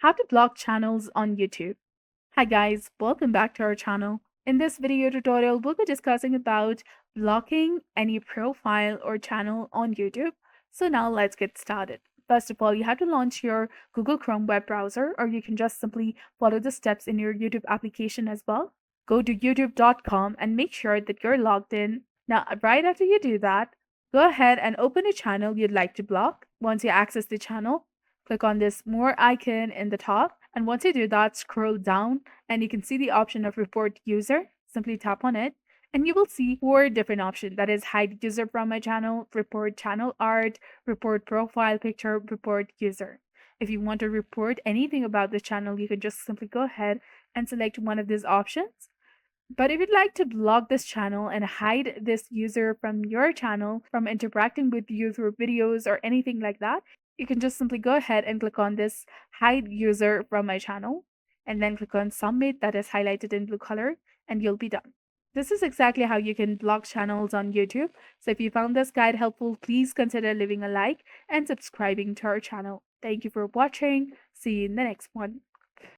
How to block channels on YouTube. Hi guys, welcome back to our channel. In this video tutorial, we'll be discussing about blocking any profile or channel on YouTube. So now let's get started. First of all, you have to launch your Google Chrome web browser, or you can just simply follow the steps in your YouTube application as well. Go to youtube.com and make sure that you're logged in. Now, right after you do that, go ahead and open a channel you'd like to block. Once you access the channel, click on this more icon in the top. And once you do that, scroll down and you can see the option of report user. Simply tap on it and you will see four different options. That is hide user from my channel, report channel art, report profile picture, report user. If you want to report anything about the channel, you can just simply go ahead and select one of these options. But if you'd like to block this channel and hide this user from your channel from interacting with you through videos or anything like that, you can just simply go ahead and click on this hide user from my channel and then click on submit, that is highlighted in blue color, and you'll be done. This is exactly how you can block channels on YouTube. So if you found this guide helpful, please consider leaving a like and subscribing to our channel. Thank you for watching. See you in the next one.